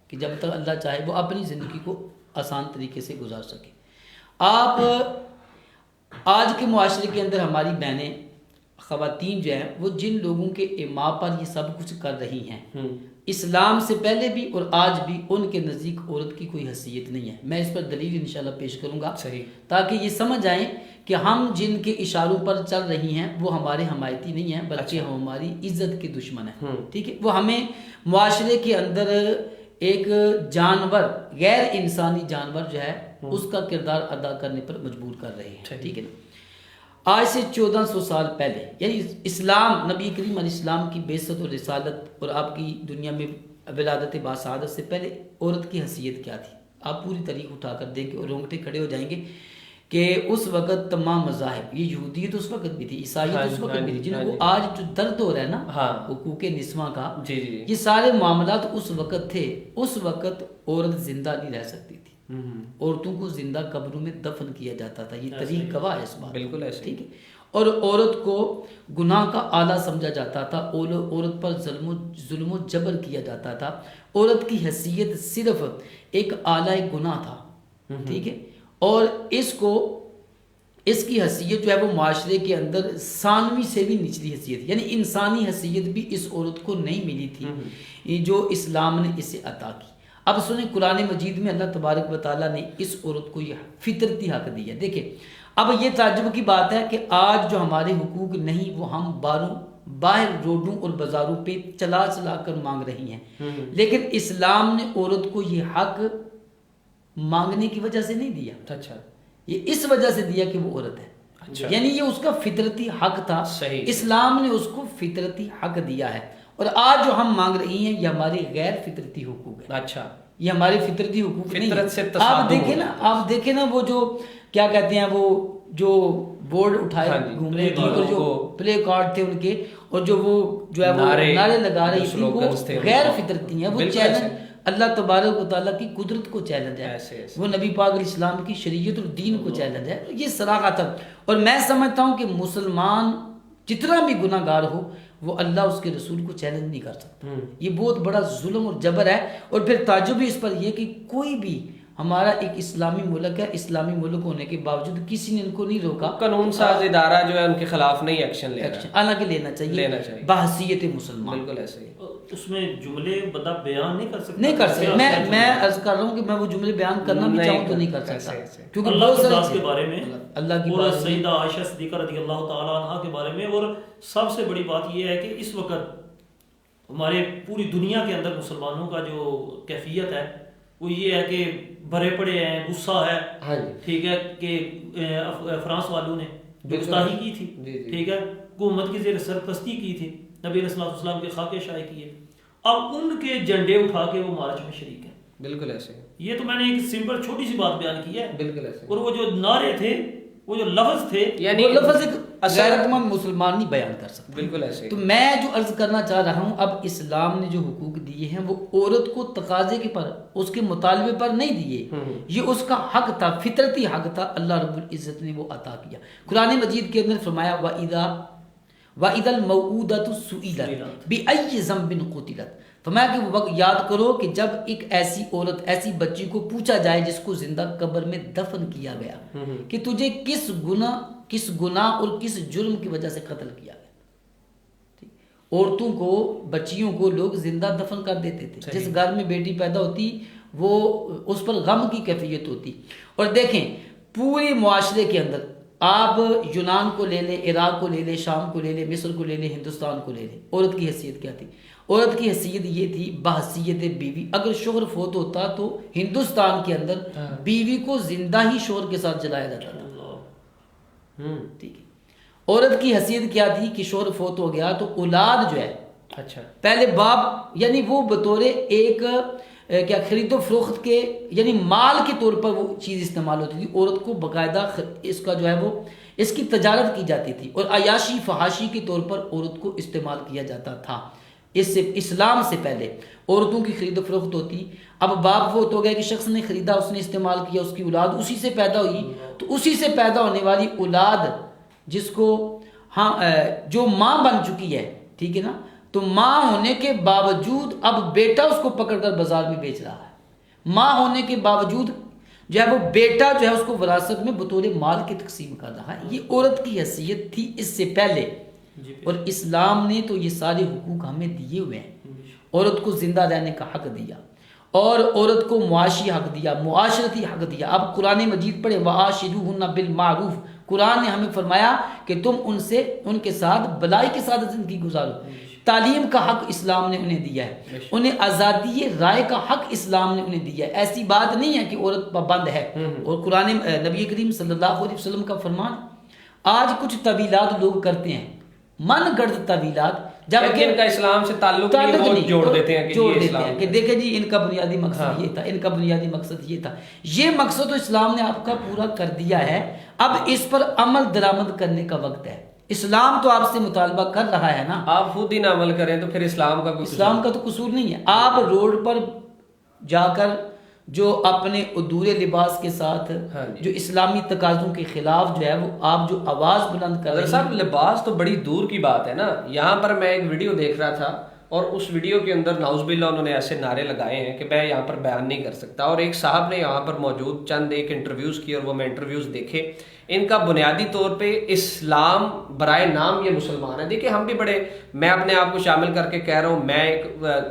کہ جب تک اللہ چاہے وہ اپنی زندگی کو آسان طریقے سے گزار سکے. آپ آج کے معاشرے کے اندر ہماری بہنیں، خواتین جو ہیں، وہ جن لوگوں کے ایما پر یہ سب کچھ کر رہی ہیں، اسلام سے پہلے بھی اور آج بھی ان کے نزدیک عورت کی کوئی حیثیت نہیں ہے. میں اس پر دلیل انشاءاللہ پیش کروں گا صحیح. تاکہ یہ سمجھ آئیں کہ ہم جن کے اشاروں پر چل رہی ہیں وہ ہمارے حمایتی نہیں ہیں بلکہ ہماری عزت کے دشمن ہیں. ٹھیک ہے. وہ ہمیں معاشرے کے اندر ایک جانور، غیر انسانی جانور جو ہے اس کا کردار ادا کرنے پر مجبور کر رہے ہیں. ٹھیک ہے نا. آج سے 1400 سال پہلے یعنی اسلام، نبی کریم علیہ السلام کی بعثت اور رسالت اور آپ کی دنیا میں ولادت باسعادت سے پہلے عورت کی حیثیت کیا تھی؟ آپ پوری تاریخ اٹھا کر دیکھیں اور رونگٹے کھڑے ہو جائیں گے کہ اس وقت تمام مذاہب، یہ یہودیت اس وقت بھی تھی، عیسائیت اس وقت بھی تھی، جن کو آج جو درد ہو رہا ہے نا حقوق نسواں کا، یہ سارے معاملات اس وقت تھے. اس وقت عورت زندہ نہیں رہ سکتی تھی. عورتوں کو زندہ قبروں میں دفن کیا جاتا تھا. یہ تاریخ گواہ ہے اس بات. بالکل ایسے. ٹھیک ہے. اور عورت کو گناہ کا آلہ سمجھا جاتا تھا. عورت پر ظلم و جبر کیا جاتا تھا. عورت کی حیثیت صرف ایک آلہ گناہ تھا. ٹھیک ہے. اور اس کی حیثیت جو ہے وہ معاشرے کے اندر ثانوی سے بھی نچلی حیثیت، یعنی انسانی حیثیت بھی اس عورت کو نہیں ملی تھی جو اسلام نے اسے عطا کی. اب سنیں، قرآن مجید میں اللہ تبارک و تعالیٰ نے اس عورت کو یہ فطرتی حق دیا. دیکھیں اب یہ تعجب کی بات ہے کہ آج جو ہمارے حقوق نہیں وہ ہم باہر روڈوں اور بازاروں پہ چلا کر مانگ رہی ہیں، لیکن اسلام نے عورت کو یہ حق مانگنے کی وجہ سے نہیں دیا. اچھا. یہ اس وجہ سے دیا کہ وہ عورت ہے. اچھا. یعنی یہ اس کا فطرتی حق تھا. صحیح. اسلام نے اس کو فطرتی حق دیا ہے. اور آج جو ہم مانگ رہی ہیں یہ ہمارے غیر فطرتی حقوق ہے. اچھا. یہ ہمارے فطرتی حقوق نہیں فطرت سے ہے. آپ دیکھیں نا وہ جو کیا کہتے ہیں، وہ جو بورڈ اٹھائے گھوم رہے تھے اور جو پلے کارڈ تھے ان کے، اور جو ہے وہ نعرے لگا رہی تھی، وہ غیر فطرتی ہیں. وہ چیلنج اللہ تبارک و تعالیٰ کی قدرت کو چیلنج ہے. وہ نبی پاک علیہ السلام کی شریعت اور دین کو چیلنج ہے. یہ صراحت ہے. اور میں سمجھتا ہوں کہ مسلمان جتنا بھی گناہ گار ہو وہ اللہ اس کے رسول کو چیلنج نہیں کر سکتا. یہ بہت بڑا ظلم اور جبر ہے. اور پھر تعجب بھی اس پر یہ کہ کوئی بھی، ہمارا ایک اسلامی ملک ہے، اسلامی ملک ہونے کے باوجود کسی نے ان کو نہیں روکا. قانون ساز ادارہ جو ہے ان کے خلاف نہیں ایکشن لے رہا. حالانکہ لینا چاہیے بحیثیت مسلمان. بالکل ایسے ہی. اس میں جملے بندہ بیان نہیں کر سکتا. میں عرض کر رہا ہوں کہ میں وہ جملے بیان کرنا بھی چاہوں تو نہیں کر سکتا، کیونکہ اللہ کی ذات کے بارے میں، اللہ کی اور سیدہ عائشہ صدیقہ رضی اللہ تعالی عنہا کے بارے میں. اور سب سے بڑی بات یہ ہے کہ اس وقت ہمارے پوری دنیا کے اندر مسلمانوں کا جو کیفیت ہے وہ یہ ہے کہ بھرے پڑے ہیں، غصہ ہے. ٹھیک ہے کہ فرانس والوں نے گستاخی کی تھی. ٹھیک ہے. حکومت کی زیر سرپرستی کی تھی، نبی علیہ السلام کے خاکے شائع کیے. اب ان کے جھنڈے اٹھا کے وہ مارچ میں شریک ہیں. بالکل ایسے. یہ تو میں نے ایک سمپل چھوٹی سی بات بیان کی ہے. بالکل ایسے. اور وہ جو نعرے تھے، وہ جو لفظ تھے، یعنی وہ لفظ ایک غیرت مند مسلمان نہیں بیان کر سکتا. بالکل ایسے. تو میں جو عرض کرنا چاہ رہا ہوں، اب اسلام نے جو حقوق دیے ہیں وہ عورت کو تقاضے کے پر، اس کے مطالبے پر نہیں دیے. یہ اس کا حق تھا، فطرتی حق تھا. اللہ رب العزت نے وہ عطا کیا. قرآن مجید کے اندر فرمایا وَإِذَا الْمَوْءُودَةُ سُئِلَتْ بِأَيِّ ذَنبٍ قُتِلَتْ. فرمایا کہ وہ وقت یاد کرو کہ جب ایک ایسی عورت، ایسی بچی کو پوچھا جائے جس کو زندہ قبر میں دفن کیا گیا کہ تجھے کس گناہ اور کس جرم کی وجہ سے قتل کیا گیا. عورتوں کو، بچیوں کو لوگ زندہ دفن کر دیتے تھے. جس گھر میں بیٹی پیدا ہوتی وہ اس پر غم کی کیفیت ہوتی. اور دیکھیں پورے معاشرے کے اندر آپ یونان کو لے لیں، عراق کو لے لیں، شام کو لے لیں، مصر کو لے لیں، ہندوستان کو لے لیں. عورت کی حیثیت کیا تھی؟ عورت کی حیثیت یہ تھی بحیثیت بیوی. اگر شوہر فوت ہوتا تو ہندوستان کے اندر بیوی کو زندہ ہی شوہر کے ساتھ جلایا جاتا تھا. ٹھیک ہے. عورت کی حیثیت کیا تھی کہ شوہر فوت ہو گیا تو اولاد جو ہے، اچھا، پہلے باپ، یعنی وہ بطور ایک کیا خرید و فروخت کے، یعنی مال کے طور پر وہ چیز استعمال ہوتی تھی. عورت کو باقاعدہ اس کا جو ہے وہ اس کی تجارت کی جاتی تھی اور عیاشی فحاشی کے طور پر عورت کو استعمال کیا جاتا تھا. اس سے اسلام سے پہلے عورتوں کی خرید و فروخت ہوتی. اب باپ فوت ہو گیا کہ شخص نے خریدا، اس نے استعمال کیا، اس کی اولاد اسی سے پیدا ہوئی. تو اسی سے پیدا ہونے والی اولاد جس کو جو ماں بن چکی ہے، ٹھیک ہے نا، تو ماں ہونے کے باوجود اب بیٹا اس کو پکڑ کر بازار میں بیچ رہا ہے. ماں ہونے کے باوجود جو ہے وہ بیٹا جو ہے اس کو وراثت میں بطور مال کی تقسیم کر رہا ہے. یہ عورت کی حیثیت تھی اس سے پہلے. اور اسلام نے تو یہ سارے حقوق ہمیں دیے ہوئے ہیں. عورت کو زندہ رہنے کا حق دیا اور عورت کو معاشی حق دیا, معاشرتی حق دیا. اب قرآن مجید پڑھے وَعَاشِرُوهُنَّ بِالْمَعْرُوفِ, قرآن نے ہمیں فرمایا کہ تم ان کے ساتھ بلائی کے ساتھ زندگی گزارو. تعلیم کا حق اسلام نے انہیں دیا ہے, انہیں آزادی رائے کا حق اسلام نے انہیں دیا ہے. ایسی بات نہیں ہے کہ عورت پابند ہے. اور قرآن نبی کریم صلی اللہ علیہ وسلم کا فرمان, آج کچھ طویلات لوگ کرتے ہیں, من گڑت طویلات, جبکہ ان کا اسلام سے تعلق نہیں, جوڑ دیتے ہیں کہ دیکھیں جی ان کا بنیادی مقصد یہ تھا, ان کا بنیادی مقصد یہ تھا. یہ مقصد تو اسلام نے آپ کا پورا کر دیا ہے, اب اس پر عمل درآمد کرنے کا وقت ہے. اسلام تو آپ سے مطالبہ کر رہا ہے نا, آپ خود ہی نہ عمل کریں تو پھر اسلام کا تو قصور نہیں ہے. آپ روڈ پر جا کر جو اپنے ادھورے لباس کے ساتھ جو اسلامی تقاضوں کے خلاف جو ہے وہ آپ جو آواز بلند کر رہے ہیں. صاحب لباس تو بڑی دور کی بات ہے نا. یہاں پر میں ایک ویڈیو دیکھ رہا تھا اور اس ویڈیو کے اندر نعوذ باللہ انہوں نے ایسے نعرے لگائے ہیں کہ میں یہاں پر بیان نہیں کر سکتا. اور ایک صاحب نے یہاں پر موجود چند ایک انٹرویوز کیے اور وہ میں انٹرویوز دیکھے. ان کا بنیادی طور پہ اسلام برائے نام یہ مسلمان ہے. دیکھیں ہم بھی میں اپنے آپ کو شامل کر کے کہہ رہا ہوں, میں ایک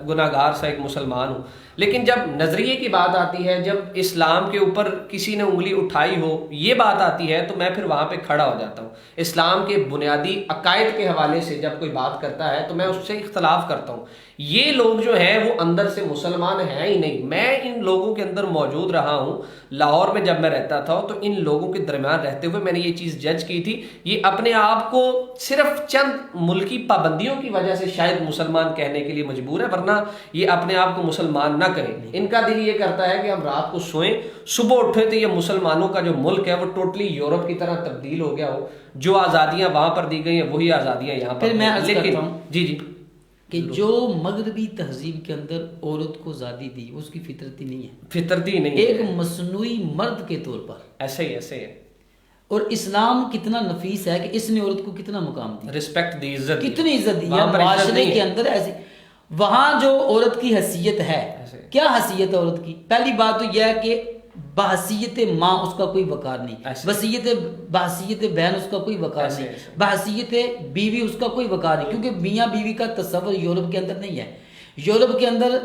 گناہ گار سا ایک مسلمان ہوں, لیکن جب نظریے کی بات آتی ہے, جب اسلام کے اوپر کسی نے انگلی اٹھائی ہو یہ بات آتی ہے, تو میں پھر وہاں پہ کھڑا ہو جاتا ہوں. اسلام کے بنیادی عقائد کے حوالے سے جب کوئی بات کرتا ہے تو میں اس سے اختلاف کرتا ہوں. یہ لوگ جو ہیں وہ اندر سے مسلمان ہیں ہی نہیں. میں ان لوگوں کے اندر موجود رہا ہوں لاہور میں جب میں رہتا تھا, تو ان لوگوں کے درمیان رہتے ہوئے میں نے یہ چیز جج کی تھی. یہ اپنے آپ کو صرف چند ملکی پابندیوں کی وجہ سے شاید مسلمان کہنے کے لیے مجبور ہے, ورنہ یہ اپنے آپ کو مسلمان نہ کریں. ان کا دل یہ کرتا ہے کہ ہم رات کو سوئیں, صبح اٹھیں تو یہ مسلمانوں کا جو ملک ہے وہ ٹوٹلی یورپ کی طرح تبدیل ہو گیا ہو. جو آزادیاں وہاں پر دی گئی ہیں وہی آزادیاں یہاں پر. پھر میں عرض کرتا ہوں جی کہ جو مغربی تہذیب کے اندر عورت کو آزادی دی اس کی فطرتی نہیں ہے, فطرتی نہیں, ایک مصنوعی مرد کے طور پر ایسے ہی. اور اسلام کتنا نفیس ہے کہ اس نے عورت کو کتنا مقام دیا, رسپیکٹ دی, عزت, کتنی عزت دی ہے معاشرے کے اندر. ایسی وہاں جو عورت کی حیثیت ہے, کیا حیثیت ہے عورت کی؟ پہلی بات تو یہ ہے کہ بحثیت ماں اس کا کوئی وقار نہیں, بحثیت بہن اس کا کوئی وقار نہیں, بحثیت بیوی اس کا کوئی وقار نہیں, کیونکہ میاں بیوی کا تصور یورپ کے اندر نہیں ہے. یورپ کے اندر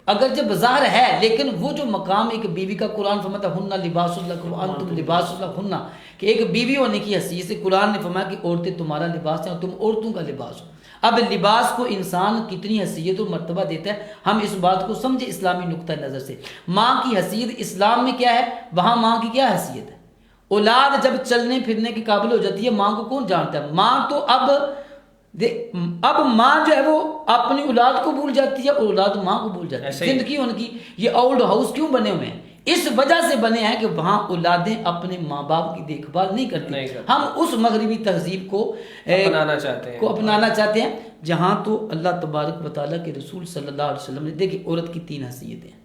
اگرچہ بظاہر ہے لیکن وہ جو مقام ایک بیوی کا, قرآن فرماتا ہے ہن لباس لکم وانتم لباس لہن, کہ ایک بیوی ہونے کی حیثیت سے قرآن نے فرمایا کہ عورتیں تمہارا لباس ہیں اور تم عورتوں کا لباس ہو. اب لباس کو انسان کتنی حیثیت اور مرتبہ دیتا ہے, ہم اس بات کو سمجھے اسلامی نقطہ نظر سے. ماں کی حیثیت اسلام میں کیا ہے, وہاں ماں کی کیا حیثیت ہے؟ اولاد جب چلنے پھرنے کے قابل ہو جاتی ہے ماں کو کون جانتا ہے؟ ماں تو اب ماں جو ہے وہ اپنی اولاد کو بھول جاتی ہے, اولاد ماں کو بھول جاتی ہے. زندگی ان کی یہ اولڈ ہاؤس کیوں بنے ہوئے ہیں؟ اس وجہ سے بنے ہیں کہ وہاں اولادیں اپنے ماں باپ کی دیکھ بھال نہیں کرتی. ہم اس مغربی تہذیب کو اپنانا چاہتے ہیں جہاں تو اللہ تبارک و تعالیٰ کے رسول صلی اللہ علیہ وسلم نے دیکھی عورت کی 3 حیثیتیں ہیں.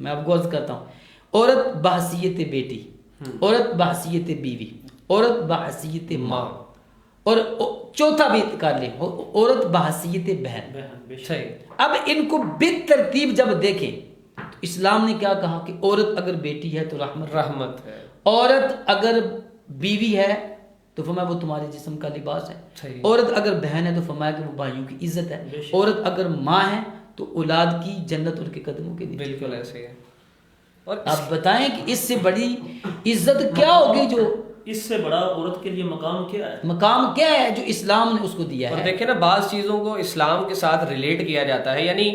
میں آپ کو عرض کرتا ہوں, عورت بحیثیت بیٹی, عورت بحیثیت بیوی, عورت بحیثیت ماں, اور چوتھا بھی کر لیں عورت بحیثیت بہن. اب ان کو بالترتیب جب دیکھیں تو اسلام نے کیا کہا کہ عورت اگر بیٹی ہے تو رحمت ہے, عورت اگر بیوی ہے تو فرمایا وہ تمہارے جسم کا لباس ہے, عورت اگر بہن ہے تو فرمایا کہ وہ بھائیوں کی عزت ہے, عورت اگر ماں ہے تو اولاد کی جنت ان کے قدموں کے نیچے. بالکل ایسے ہے. اور آپ بتائیں کہ اس سے بڑی عزت کیا ہوگی, جو اس سے بڑا عورت کے لیے مقام کیا ہے؟ مقام کیا ہے جو اسلام نے اس کو دیا ہے؟ اور دیکھیں نا بعض چیزوں کو اسلام کے ساتھ ریلیٹ کیا جاتا ہے. یعنی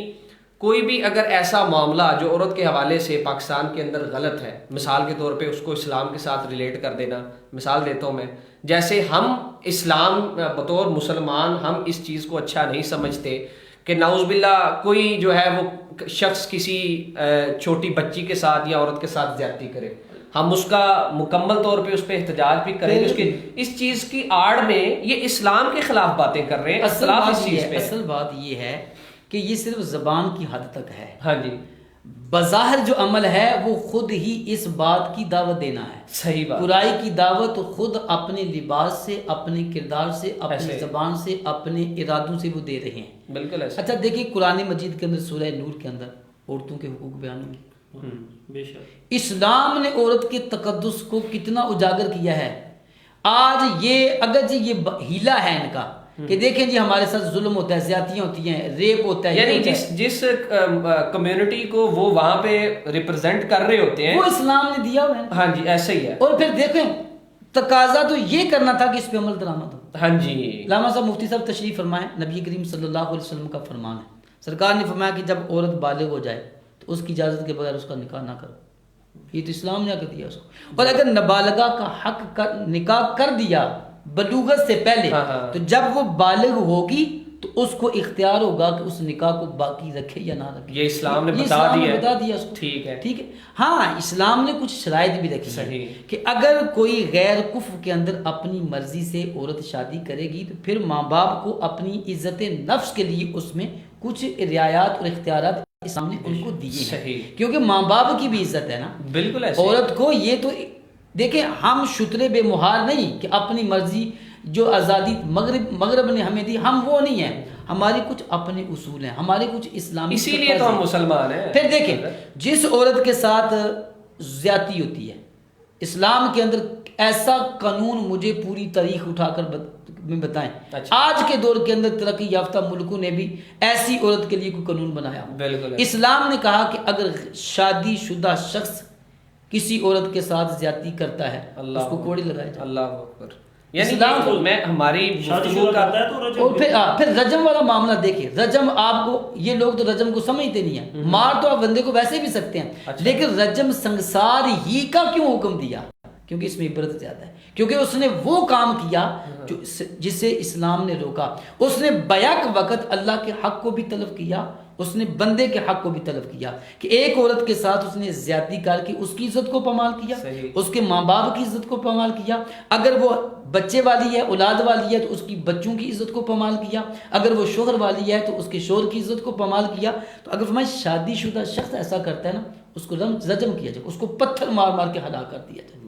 کوئی بھی اگر ایسا معاملہ جو عورت کے حوالے سے پاکستان کے اندر غلط ہے, مثال کے طور پہ اس کو اسلام کے ساتھ ریلیٹ کر دینا. مثال دیتا ہوں میں, جیسے ہم اسلام بطور مسلمان ہم اس چیز کو اچھا نہیں سمجھتے کہ نعوذ باللہ کوئی جو ہے وہ شخص کسی چھوٹی بچی کے ساتھ یا عورت کے ساتھ زیادتی کرے, ہم اس کا مکمل طور پہ اس پہ احتجاج بھی کریں گے. اس چیز کی آڑ میں یہ اسلام کے خلاف باتیں کر رہے ہیں. اصل بات یہ ہے کہ یہ صرف زبان کی حد تک ہے. ہاں جی, بظاہر جو عمل ہے وہ خود ہی اس بات کی دعوت دینا ہے. صحیح بات. برائی کی دعوت خود اپنے لباس سے, اپنے کردار سے, اپنی زبان سے, اپنے ارادوں سے وہ دے رہے ہیں. بالکل ایسا. اچھا دیکھیے قرآن مجید کے اندر سورہ نور کے اندر عورتوں کے حقوق بیان ہوئے. بے شک اسلام نے عورت کے تقدس کو کتنا اجاگر کیا ہے. آج یہ اگر یہ ہیلا ہے ان کا کہ دیکھیں جی ہمارے ساتھ ظلم ہوتا ہے، زیادتیاں ہوتی ہیں، ریپ ہوتا ہے، یعنی جس کمیونٹی کو وہ وہاں پہ ریپرزینٹ کر رہے ہوتے ہیں وہ اسلام نے دیا ہوا ہے۔ ہاں جی ایسے ہی ہے۔ اور پھر دیکھیں تقاضا تو یہ کرنا تھا کہ اس پہ عمل درآمد ہو۔ ہاں جی علامہ صاحب مفتی صاحب تشریف فرمائیں، نبی کریم صلی اللہ علیہ وسلم کا فرمان ہے، سرکار نے فرمایا کہ جب عورت بالغ ہو جائے تو اس کی اجازت کے بغیر اس کا نکاح نہ کرو، یہ تو اسلام نے کر دیا اس کو۔ اور اگر نابالغہ کا حق کا نکاح کر دیا بلوغت سے پہلے، تو جب وہ بالغ ہوگی تو اس کو اختیار ہوگا کہ اس نکاح کو باقی رکھے یا نہ رکھے۔ یہ اسلام نے بتا دیا اس کو۔ ٹھیک ہے ٹھیک ہے۔ ہاں اسلام نے کچھ شرائط بھی رکھی ہے کہ اگر کوئی غیر کفر کے اندر اپنی مرضی سے عورت شادی کرے گی تو پھر ماں باپ کو اپنی عزت نفس کے لیے اس میں کچھ رعایات اور اختیارات اسلام نے ان کو دیے ہیں، کیونکہ ماں باپ کی بھی عزت ہے نا۔ بالکل ایسے عورت کو یہ تو دیکھیں ہم شترے بے مہار نہیں کہ اپنی مرضی جو آزادی مغرب نے ہمیں دی، ہم وہ نہیں ہیں، ہمارے کچھ اپنے اصول ہیں، ہمارے کچھ اسلامی، اسی لیے تو ہم مسلمان ہیں۔ پھر دیکھیں جس عورت کے ساتھ زیادتی ہوتی ہے، اسلام کے اندر ایسا قانون مجھے پوری تاریخ اٹھا کر میں بتائیں، آج کے دور کے اندر ترقی یافتہ ملکوں نے بھی ایسی عورت کے لیے کوئی قانون بنایا؟ بالکل۔ اسلام نے کہا کہ اگر شادی شدہ شخص کسی عورت کے ساتھ زیادتی کرتا ہے اس کو کوڑی لگائی جائے۔ اللہ اکبر۔ یعنی میں ہماری پھر رجم والا معاملہ دیکھیں، رجم آپ کو، یہ لوگ تو رجم کو سمجھتے نہیں ہیں، مار تو آپ بندے کو ویسے بھی سکتے ہیں، لیکن رجم سنگسار ہی کا کیوں حکم دیا؟ کیونکہ اس میں عبرت زیادہ ہے، کیونکہ اس نے وہ کام کیا جسے اسلام نے روکا، اس نے بیک وقت اللہ کے حق کو بھی طلب کیا، اس نے بندے کے حق کو بھی طلب کیا کہ ایک عورت کے ساتھ اس نے زیادتی کر کے اس کی عزت کو پامال کیا، اس کے ماں باپ کی عزت کو پامال کیا، اگر وہ بچے والی ہے، اولاد والی ہے تو اس کی بچوں کی عزت کو پامال کیا، اگر وہ شوہر والی ہے تو اس کے شوہر کی عزت کو پامال کیا۔ تو اگر فرمائے شادی شدہ شخص ایسا کرتا ہے نا اس کو رجم کیا جائے، اس کو پتھر مار مار کے ہلاک کر دیا جائے۔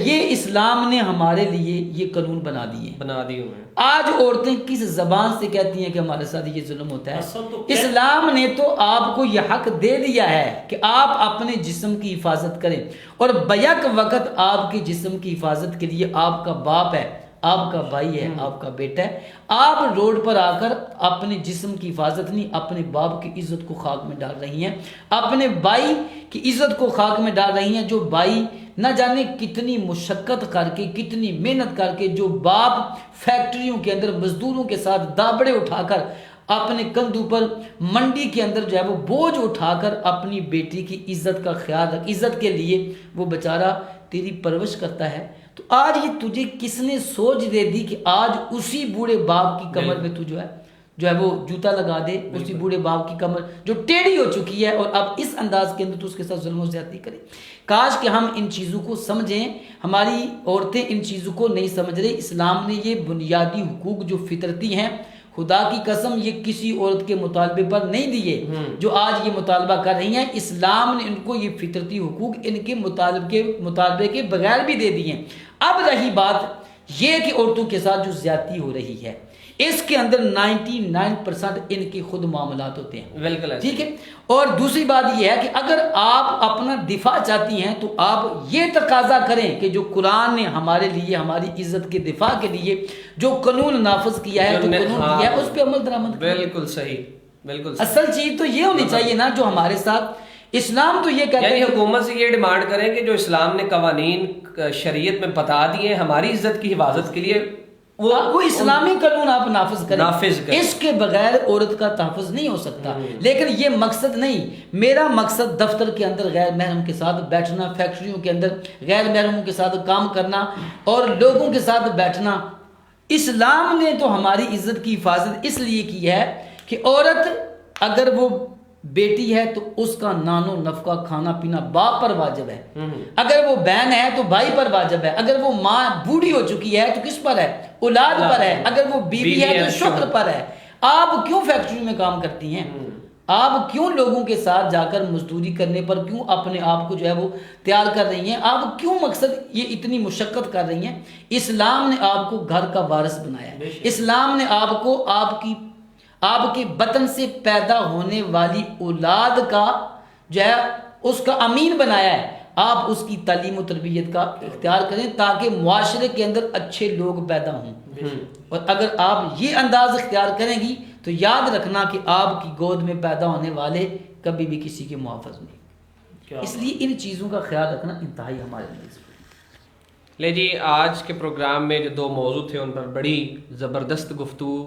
یہ اسلام نے ہمارے لیے یہ قانون بنا دیے ہوئے۔ آج عورتیں کس زبان سے کہتی ہیں کہ ہمارے ساتھ یہ ظلم ہوتا ہے؟ اسلام نے تو آپ کو یہ حق دے دیا ہے کہ آپ اپنے جسم کی حفاظت کریں، اور بیک وقت آپ کے جسم کی حفاظت کے لیے آپ کا باپ ہے، آپ کا بھائی ہے، آپ کا بیٹا ہے، آپ روڈ پر آ کر اپنے جسم کی حفاظت نہیں اپنے باپ کی عزت کو خاک میں ڈال رہی ہیں، اپنے بھائی کی عزت کو خاک میں ڈال رہی ہیں، جو بھائی نہ جانے کتنی مشقت کر کے، کتنی محنت کر کے، جو باپ فیکٹریوں کے اندر مزدوروں کے ساتھ دابڑے اٹھا کر اپنے کندھوں پر منڈی کے اندر جو ہے وہ بوجھ اٹھا کر اپنی بیٹی کی عزت کا خیال رکھ، عزت کے لیے وہ بیچارہ تیری پرورش کرتا ہے، تو آج یہ تجھے کس نے سوچ دے دی کہ آج اسی بوڑھے باپ کی کمر میں تو جو ہے وہ جوتا لگا دے، اسی بوڑھے باپ کی کمر جو ٹیڑھی ہو چکی ہے، اور اب اس انداز کے اندر تو اس کے ساتھ ظلم و زیادتی کرے۔ کاش کہ ہم ان چیزوں کو سمجھیں، ہماری عورتیں ان چیزوں کو نہیں سمجھ رہی۔ اسلام نے یہ بنیادی حقوق جو فطرتی ہیں، خدا کی قسم یہ کسی عورت کے مطالبے پر نہیں دیے جو آج یہ مطالبہ کر رہی ہیں، اسلام نے ان کو یہ فطرتی حقوق ان کے مطالبے کے بغیر بھی دے دیے ہیں۔ اب رہی بات یہ کہ عورتوں کے ساتھ جو زیادتی ہو رہی ہے، اس کے اندر 99% ان کے خود معاملات ہوتے ہیں، بالکل ٹھیک ہے۔ اور دوسری بات یہ ہے کہ اگر آپ اپنا دفاع چاہتی ہیں تو آپ یہ تقاضا کریں کہ جو قرآن نے ہمارے لیے ہماری عزت کے دفاع کے لیے جو قانون نافذ کیا ہے، جو قانون دیا ہے، اس پہ عمل درآمد کریں۔ بالکل صحیح، بالکل اصل چیز تو یہ ہونی چاہیے نا جو ہمارے ساتھ اسلام تو یہ کہتا ہے، یعنی حکومت سے یہ ڈیمانڈ کریں کہ جو اسلام نے قوانین شریعت میں بتا دیے ہماری عزت کی حفاظت کے لیے، وہ اسلامی قانون آپ نافذ کریں، اس کے بغیر عورت کا تحفظ نہیں ہو سکتا۔ لیکن یہ مقصد نہیں، میرا مقصد دفتر کے اندر غیر محرم کے ساتھ بیٹھنا، فیکٹریوں کے اندر غیر محرموں کے ساتھ کام کرنا اور لوگوں کے ساتھ بیٹھنا۔ اسلام نے تو ہماری عزت کی حفاظت اس لیے کی ہے کہ عورت اگر وہ بیٹی ہے تو اس کا نان و نفقہ کھانا پینا باپ پر واجب ہے، اگر وہ بہن ہے تو بھائی پر واجب ہے، اگر وہ ماں بوڑھی ہو چکی ہے تو کس پر ہے؟ اولاد پر ہے، اگر وہ بیوی ہے تو شوہر پر ہے۔ آپ کیوں فیکٹری میں کام کرتی ہیں؟ آپ کیوں لوگوں کے ساتھ جا کر مزدوری کرنے پر کیوں اپنے آپ کو جو ہے وہ تیار کر رہی ہیں؟ آپ کیوں مقصد یہ اتنی مشقت کر رہی ہیں؟ اسلام نے آپ کو گھر کا وارث بنایا ہے، اسلام نے آپ کو آپ کے بطن سے پیدا ہونے والی اولاد کا جو ہے اس کا امین بنایا ہے۔ آپ اس کی تعلیم و تربیت کا اختیار کریں تاکہ معاشرے کے اندر اچھے لوگ پیدا ہوں. اور اگر آپ یہ انداز اختیار کریں گی تو یاد رکھنا کہ آپ کی گود میں پیدا ہونے والے کبھی بھی کسی کے محافظ نہیں. اس لیے ان چیزوں کا خیال رکھنا انتہائی ہمارے لیے ضروری ہے. لے جی، آج کے پروگرام میں جو 2 موضوع تھے ان پر بڑی زبردست گفتگو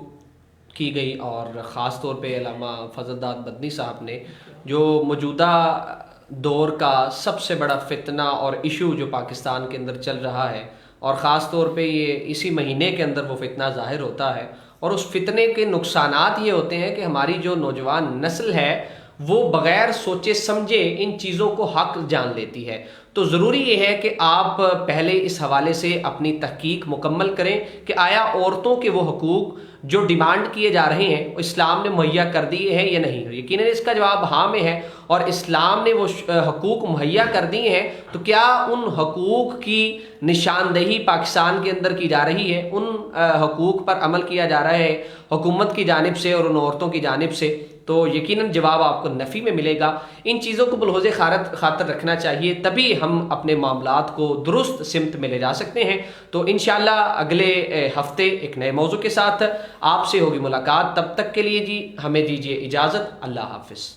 کی گئی، اور خاص طور پہ علامہ فضل داد مدنی صاحب نے جو موجودہ دور کا سب سے بڑا فتنہ اور ایشو جو پاکستان کے اندر چل رہا ہے، اور خاص طور پہ یہ اسی مہینے کے اندر وہ فتنہ ظاہر ہوتا ہے، اور اس فتنے کے نقصانات یہ ہوتے ہیں کہ ہماری جو نوجوان نسل ہے وہ بغیر سوچے سمجھے ان چیزوں کو حق جان لیتی ہے. تو ضروری یہ ہے کہ آپ پہلے اس حوالے سے اپنی تحقیق مکمل کریں کہ آیا عورتوں کے وہ حقوق جو ڈیمانڈ کیے جا رہے ہیں وہ اسلام نے مہیا کر دیے ہیں یا نہیں. یقیناً اس کا جواب ہاں میں ہے، اور اسلام نے وہ حقوق مہیا کر دیے ہیں. تو کیا ان حقوق کی نشاندہی پاکستان کے اندر کی جا رہی ہے، ان حقوق پر عمل کیا جا رہا ہے حکومت کی جانب سے اور ان عورتوں کی جانب سے؟ تو یقیناً جواب آپ کو نفی میں ملے گا. ان چیزوں کو بلحوظ خاطر رکھنا چاہیے، تبھی ہم اپنے معاملات کو درست سمت میں لے جا سکتے ہیں. تو انشاءاللہ اگلے ہفتے ایک نئے موضوع کے ساتھ آپ سے ہوگی ملاقات. تب تک کے لیے جی ہمیں دیجیے اجازت. اللہ حافظ.